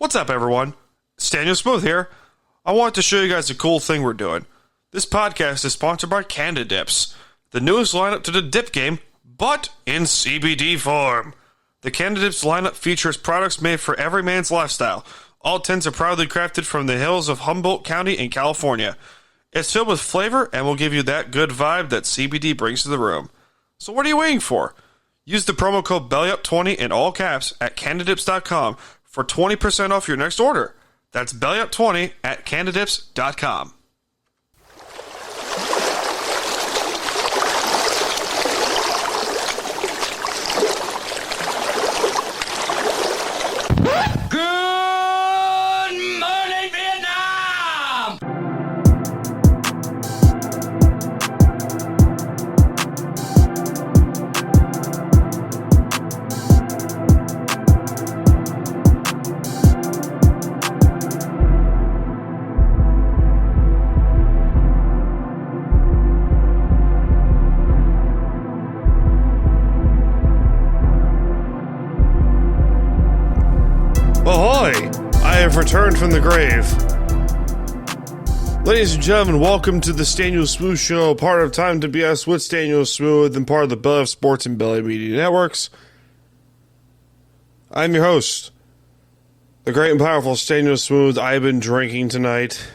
What's up, everyone? Staniel Smooth here. I want to show you guys a cool thing we're doing. This podcast is sponsored by Canada Dips, the newest lineup to the dip game, but in CBD form. The Canada Dips lineup features products made for every man's lifestyle. All tins are proudly crafted from the hills of Humboldt County in California. It's filled with flavor and will give you that good vibe that CBD brings to the room. So what are you waiting for? Use the promo code BELLYUP20 in all caps at CanadaDips.com for 20% off your next order. That's BELLYUP20 at CanadaDips.com. Good morning, Vietnam! Ahoy! I have returned from the grave. Ladies and gentlemen, welcome to the Staniel Smooth Show, part of Time to BS with Staniel Smooth and part of the Belly of Sports and Belly Media Networks. I'm your host, the great and powerful Staniel Smooth. I've been drinking tonight.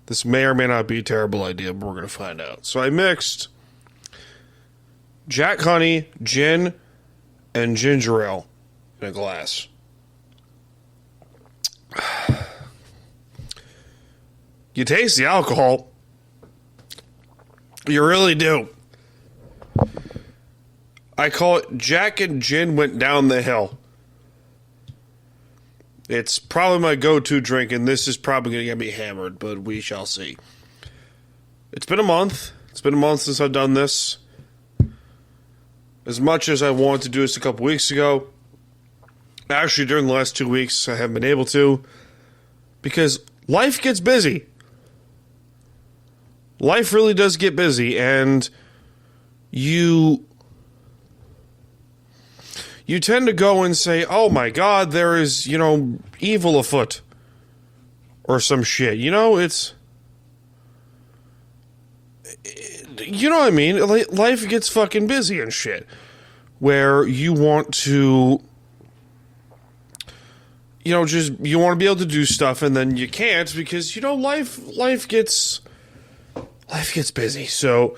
This may or may not be a terrible idea, but we're going to find out. So I mixed Jack Honey, gin, and ginger ale in a glass. You taste the alcohol. You really do. I call it Jack and Gin went down the hill. It's probably my go-to drink, and this is probably going to get me hammered, but we shall see. It's been a month. It's been a month since I've done this. As much as I wanted to do this a couple weeks ago, actually during the last 2 weeks, I haven't been able to, because life gets busy. Life really does get busy, and you tend to go and say, oh my God, there is, evil afoot. Or some shit. It's... You know what I mean? Life gets fucking busy and shit. Where you want to... you want to be able to do stuff, and then you can't because, life gets busy. So,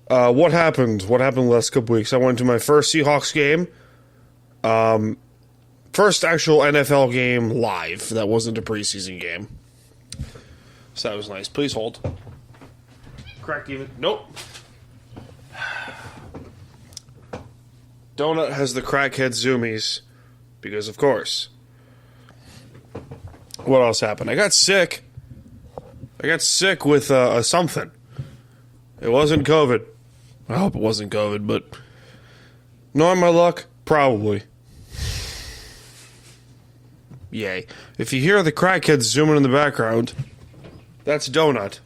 what happened? What happened the last couple weeks? I went to my first Seahawks game. First actual NFL game live. That wasn't a preseason game. So that was nice. Please hold. Crack even. Nope. Donut has the crackhead zoomies. Because, of course. What else happened? I got sick. With something. It wasn't COVID. I hope it wasn't COVID, but knowing my luck, probably. Yay. If you hear the crackhead zooming in the background, that's Donut.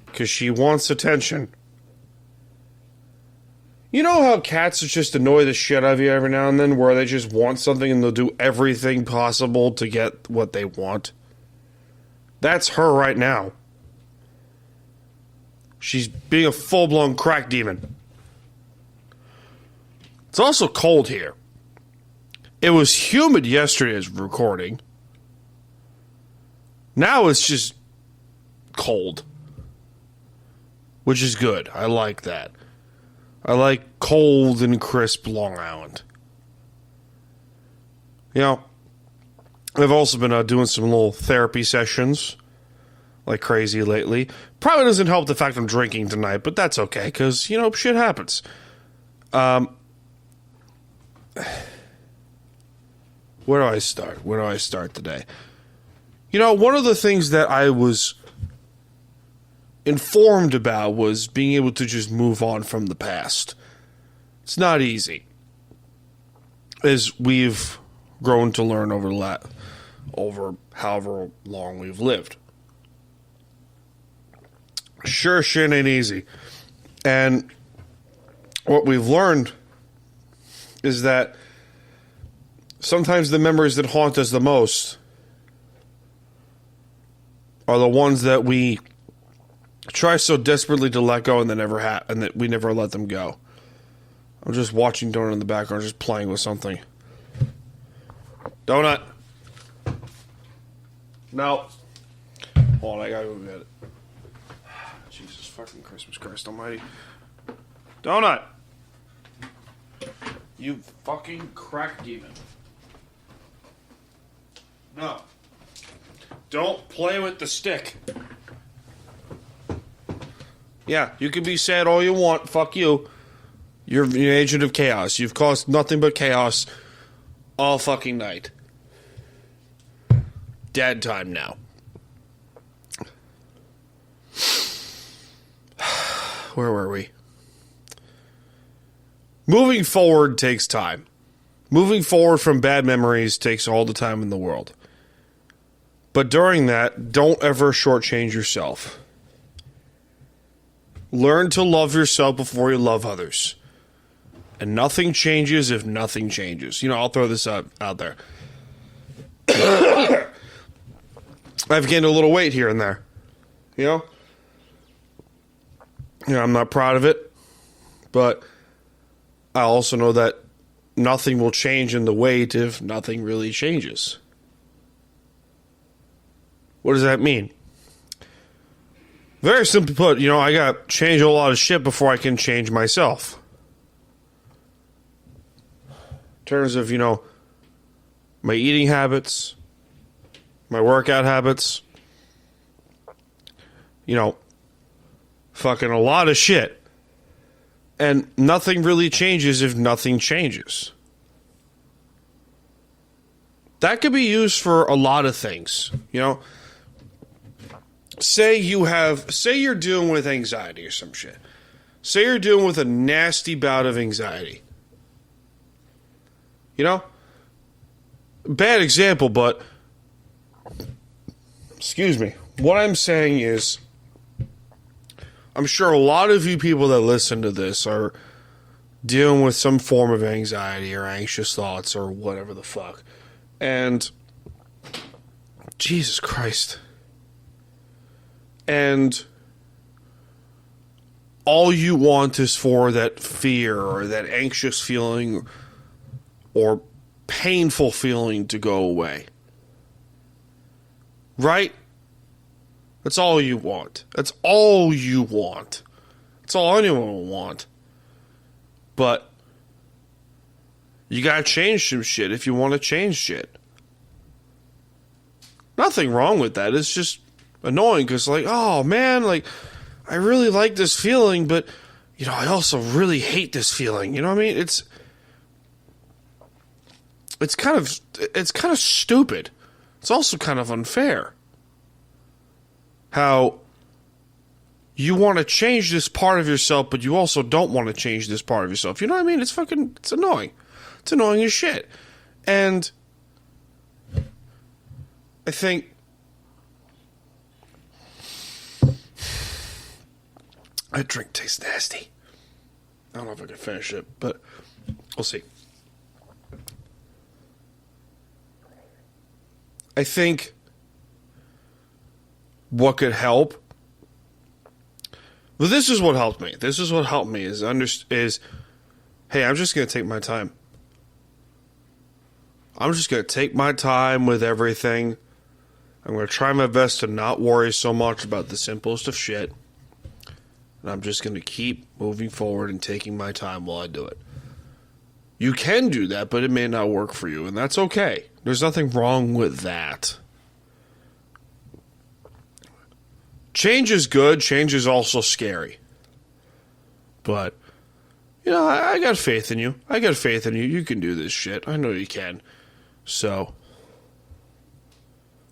Because she wants attention. You know how cats just annoy the shit out of you every now and then, where they just want something and they'll do everything possible to get what they want? That's her right now. She's being a full-blown crack demon. It's also cold here. It was humid yesterday as recording. Now it's just cold. Which is good. I like that. I like cold and crisp Long Island. I've also been doing some little therapy sessions like crazy lately. Probably doesn't help the fact I'm drinking tonight, but that's okay, because, shit happens. Where do I start? Where do I start today? One of the things that I was informed about was being able to just move on from the past. It's not easy, as we've grown to learn over however long we've lived. Sure, shit ain't easy. And what we've learned is that sometimes the memories that haunt us the most are the ones that we try so desperately to let go and and that we never let them go. I'm just watching Donut in the background, just playing with something. Donut. No. Hold on, I gotta go get it. Jesus fucking Christmas Christ almighty. Donut. You fucking crack demon. No. Don't play with the stick. Yeah, you can be sad all you want. Fuck you. You're an agent of chaos. You've caused nothing but chaos all fucking night. Dad time now. Where were we? Moving forward takes time. Moving forward from bad memories takes all the time in the world. But during that, don't ever shortchange yourself. Learn to love yourself before you love others. And nothing changes if nothing changes. You know, I'll throw this out there. I've gained a little weight here and there. You know? I'm not proud of it. But I also know that nothing will change in the weight if nothing really changes. What does that mean? Very simply put, I got to change a lot of shit before I can change myself. In terms of, my eating habits, my workout habits, fucking a lot of shit. And nothing really changes if nothing changes. That could be used for a lot of things, Say you're dealing with anxiety or some shit. Say you're dealing with a nasty bout of anxiety. Bad example, but excuse me. What I'm saying is, I'm sure a lot of you people that listen to this are dealing with some form of anxiety or anxious thoughts or whatever the fuck. And Jesus Christ. And all you want is for that fear or that anxious feeling or painful feeling to go away. Right? That's all you want. That's all you want. That's all anyone will want. But you gotta change some shit if you want to change shit. Nothing wrong with that. It's just annoying because, oh man, I really like this feeling, but I also really hate this feeling. You know what I mean? It's kind of stupid. It's also kind of unfair. How you want to change this part of yourself, but you also don't want to change this part of yourself. You know what I mean? It's annoying. It's annoying as shit. And I think that drink tastes nasty. I don't know if I can finish it, but we'll see. I think what could help, but this is what helped me. This is what helped me is hey, I'm just going to take my time. I'm just going to take my time with everything. I'm going to try my best to not worry so much about the simplest of shit. And I'm just going to keep moving forward and taking my time while I do it. You can do that, but it may not work for you, and that's okay. There's nothing wrong with that. Change is good. Change is also scary. But, I got faith in you. I got faith in you. You can do this shit. I know you can. So,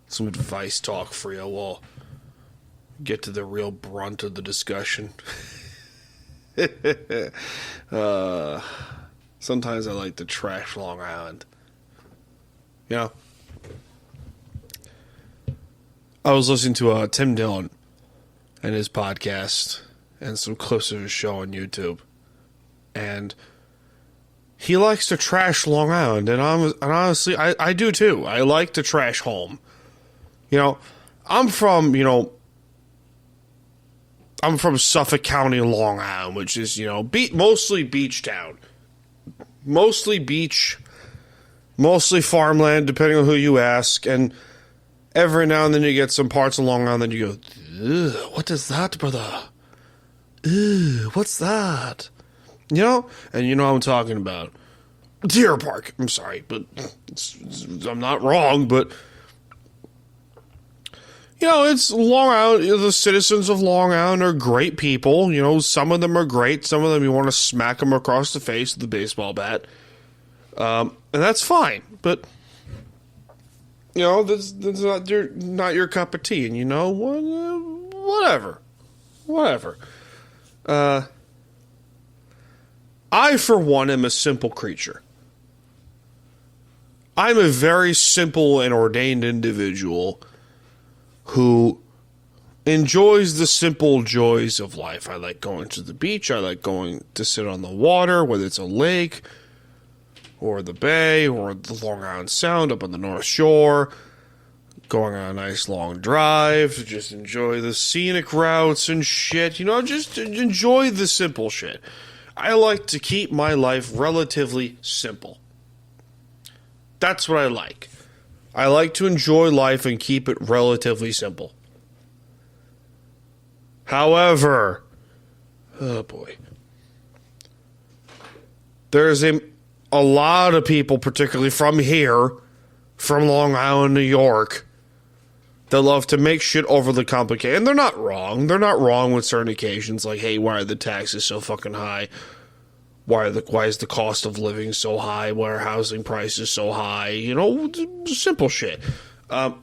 some advice talk for you. We'll get to the real brunt of the discussion. Sometimes I like to trash Long Island. I was listening to Tim Dillon and his podcast and some clips of his show on YouTube. And he likes to trash Long Island, and honestly, I do too. I like to trash home. I'm from Suffolk County, Long Island, which is, mostly beach town. Mostly beach, mostly farmland, depending on who you ask. And every now and then you get some parts of Long Island that you go, ugh, what is that, brother? Ugh, what's that? And you know what I'm talking about. Deer Park. I'm sorry, but I'm not wrong, but it's Long Island. The citizens of Long Island are great people. Some of them are great. Some of them you want to smack them across the face with a baseball bat. And that's fine. But, that's not your cup of tea. And whatever. Whatever. I, for one, am a simple creature. I'm a very simple and ordained individual who enjoys the simple joys of life. I like going to the beach. I like going to sit on the water, whether it's a lake or the bay or the Long Island Sound up on the North Shore, going on a nice long drive to just enjoy the scenic routes and shit. Just enjoy the simple shit. I like to keep my life relatively simple. That's what I like. I like to enjoy life and keep it relatively simple. However, oh boy, there's a lot of people, particularly from here, from Long Island, New York, that love to make shit overly complicated. And they're not wrong. They're not wrong with certain occasions, like, hey, why are the taxes so fucking high? Why is the cost of living so high? Why are housing prices so high? Simple shit. And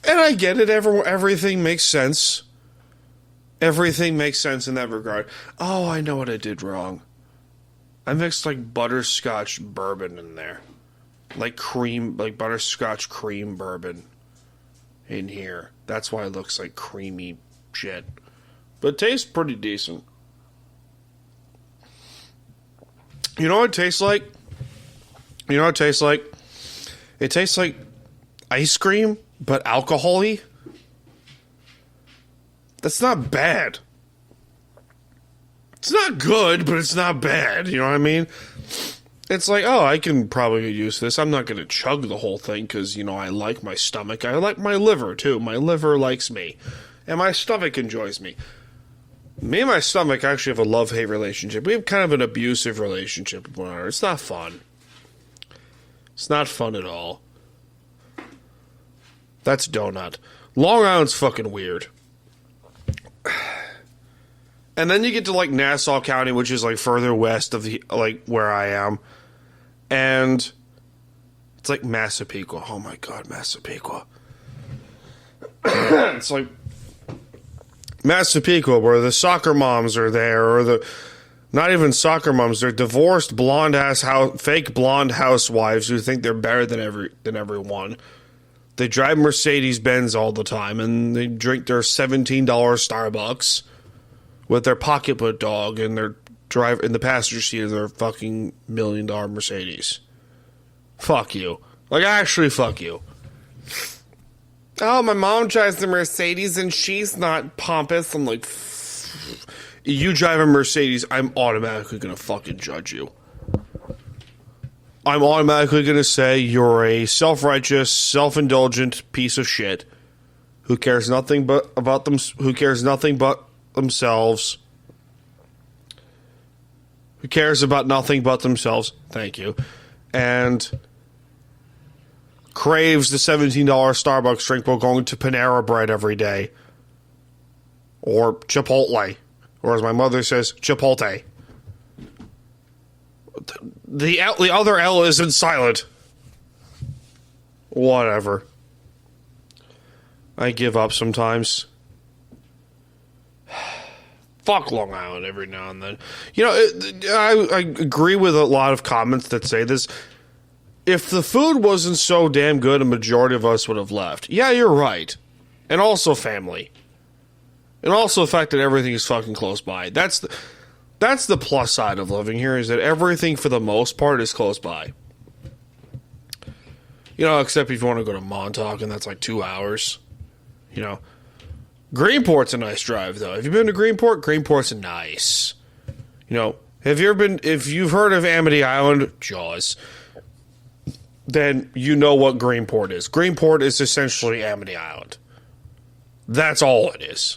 I get it. Everything makes sense. Everything makes sense in that regard. Oh, I know what I did wrong. I mixed butterscotch bourbon in there. Like butterscotch cream bourbon in here. That's why it looks like creamy shit. But it tastes pretty decent. You know what it tastes like? It tastes like ice cream, but alcohol-y. That's not bad. It's not good, but it's not bad. You know what I mean? It's like, oh, I can probably use this. I'm not going to chug the whole thing because, I like my stomach. I like my liver, too. My liver likes me. And my stomach enjoys me. Me and my stomach actually have a love-hate relationship. We have kind of an abusive relationship with one another. It's not fun. It's not fun at all. That's donut. Long Island's fucking weird. And then you get to Nassau County, which is further west of the where I am. And it's Massapequa. Oh my god, Massapequa. It's Massapequa, where the soccer moms are there, or not even soccer moms, they're divorced fake blonde housewives who think they're better than everyone. They drive Mercedes-Benz all the time, and they drink their $17 Starbucks with their pocketbook dog, and their drive in the passenger seat of their fucking $1 million Mercedes. Fuck you. Actually, fuck you. Oh, my mom drives the Mercedes and she's not pompous. I'm like, you drive a Mercedes, I'm automatically going to fucking judge you. I'm automatically going to say you're a self-righteous, self-indulgent piece of shit who cares nothing but themselves, who cares about nothing but themselves. Thank you. And craves the $17 Starbucks drink while going to Panera Bread every day. Or Chipotle. Or as my mother says, Chipotle. The other L isn't silent. Whatever. I give up sometimes. Fuck Long Island every now and then. I agree with a lot of comments that say this. If the food wasn't so damn good, a majority of us would have left. Yeah, you're right. And also family. And also the fact that everything is fucking close by. That's That's the plus side of living here, is that everything for the most part is close by. You know, except if you want to go to Montauk, and that's like 2 hours. You know, Greenport's a nice drive, though. Have you been to Greenport? Greenport's nice. You know, if you've heard of Amity Island, Jaws, then you know what Greenport is. Greenport is essentially Amity Island. That's all it is.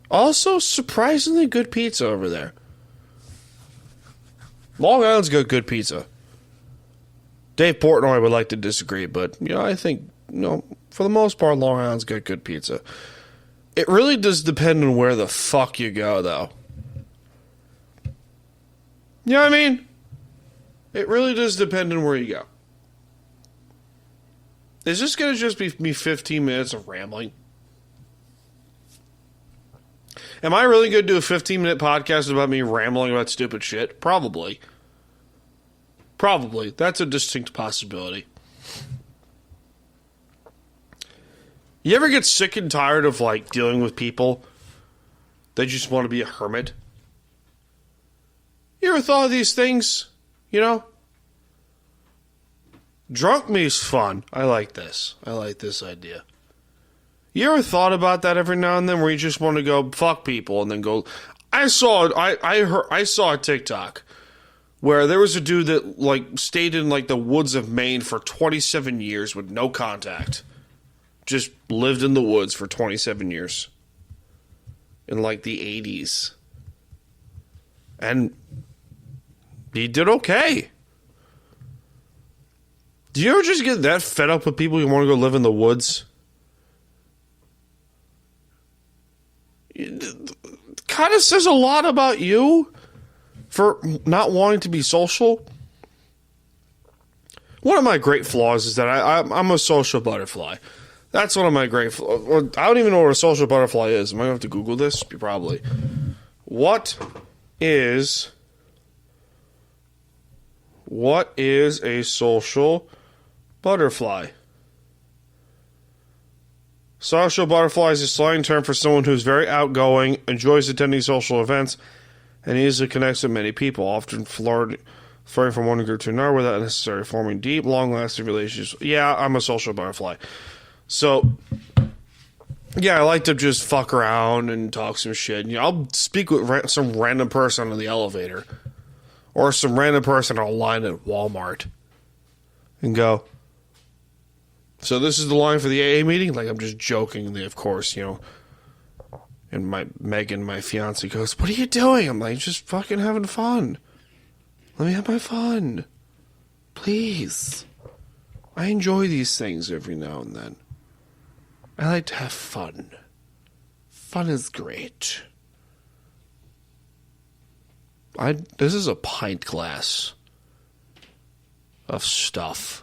Also, surprisingly good pizza over there. Long Island's got good pizza. Dave Portnoy would like to disagree, but, you know, I think, you know, for the most part, Long Island's got good pizza. It really does depend on where the fuck you go, though. You know what I mean? It really does depend on where you go. Is this going to just be me 15 minutes of rambling? Am I really going to do a 15-minute podcast about me rambling about stupid shit? Probably. Probably. That's a distinct possibility. You ever get sick and tired of, like, dealing with people that just want to be a hermit? You ever thought of these things? You know? Drunk me's fun. I like this. I like this idea. You ever thought about that every now and then, where you just want to go fuck people and then go? I saw a TikTok where there was a dude that, like, stayed in, like, the woods of Maine for 27 years with no contact. Just lived in the woods for 27 years. In, like, the 80s. And he did okay. Do you ever just get that fed up with people who want to go live in the woods? It kind of says a lot about you for not wanting to be social. One of my great flaws is that I'm a social butterfly. That's one of my great flaws. I don't even know what a social butterfly is. Am I going to have to Google this? Probably. What is a social butterfly? Social butterfly is a slang term for someone who's very outgoing, enjoys attending social events, and easily connects with many people, often flirting from one group to another without necessarily forming deep, long-lasting relationships. Yeah, I'm a social butterfly. So, yeah, I like to just fuck around and talk some shit. You know, I'll speak with some random person on the elevator, or some random person on a line at Walmart, and go, so this is the line for the AA meeting? Like, I'm just jokingly, of course, you know. And Megan, my fiance, goes, what are you doing? I'm like, just fucking having fun. Let me have my fun. Please. I enjoy these things every now and then. I like to have fun. Fun is great. This is a pint glass of stuff.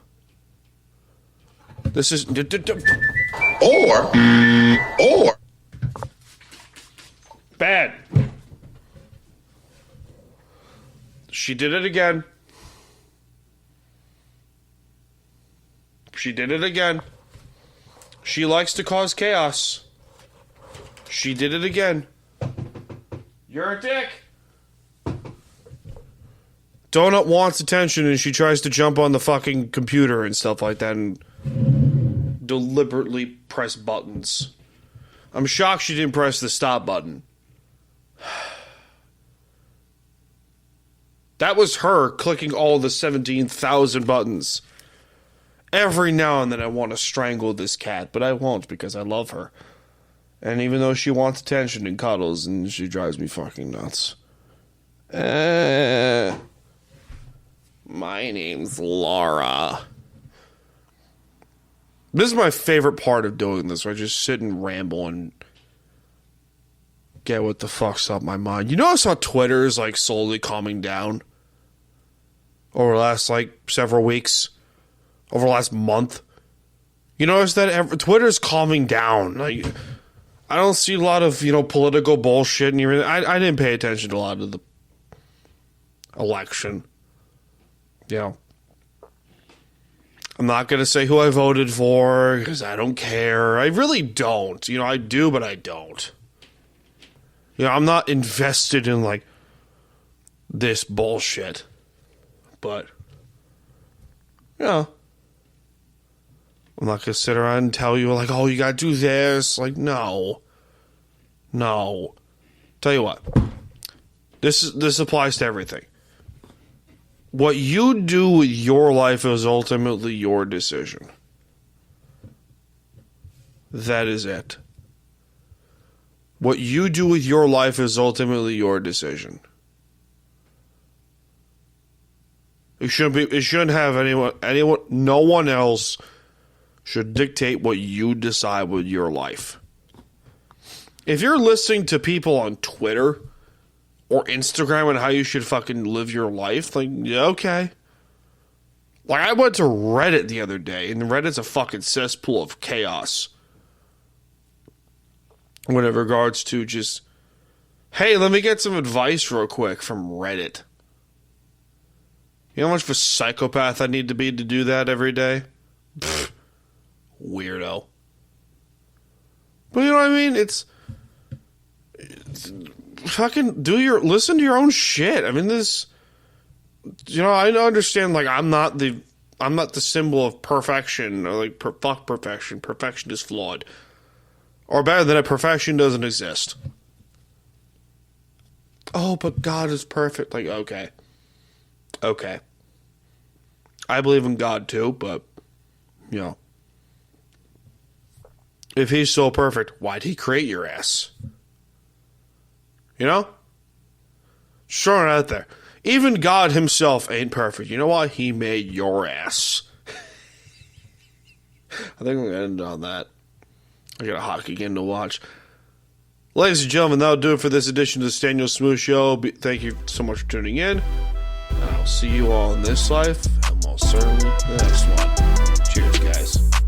This is... Or... Bad. She did it again. She did it again. She likes to cause chaos. She did it again. You're a dick. Donut wants attention and she tries to jump on the fucking computer and stuff like that and deliberately press buttons. I'm shocked she didn't press the stop button. That was her clicking all the 17,000 buttons. Every now and then I want to strangle this cat, but I won't because I love her. And even though she wants attention and cuddles, and she drives me fucking nuts. My name's Laura. This is my favorite part of doing this, where I just sit and ramble and get what the fuck's up my mind. You notice how Twitter is, like, slowly calming down over the last, like, several weeks? Over the last month? You notice that Twitter's calming down. Like, I don't see a lot of, you know, political bullshit and everything. I didn't pay attention to a lot of the election. You know, I'm not going to say who I voted for because I don't care. I really don't. You know, I do, but I don't. You know, I'm not invested in, like, this bullshit. But, you know, I'm not going to sit around and tell you, like, oh, you got to do this. Like, no. No. Tell you what. This applies to everything. What you do with your life is ultimately your decision. That is it. What you do with your life is ultimately your decision. It shouldn't have anyone, no one else should dictate what you decide with your life. If you're listening to people on Twitter or Instagram and how you should fucking live your life, like, yeah, okay. Like, I went to Reddit the other day, and Reddit's a fucking cesspool of chaos. When it regards to just, hey, let me get some advice real quick from Reddit. You know how much of a psychopath I need to be to do that every day? Pfft, weirdo. But you know what I mean? It's fucking listen to your own shit. I mean, this, you know, I understand, like, I'm not the symbol of perfection, or like, fuck perfection. Perfection is flawed. Or better than that, perfection doesn't exist. Oh, but God is perfect. Like, okay. Okay. I believe in God too, but, you know, if he's so perfect, why'd he create your ass? You know? Just throwing it out there. Even God himself ain't perfect. You know why? He made your ass. I think I'm going to end on that. I got a hockey game to watch. Ladies and gentlemen, that'll do it for this edition of the Staniel Smooth Show. Thank you so much for tuning in. I'll see you all in this life, and most certainly the next one. Cheers, guys.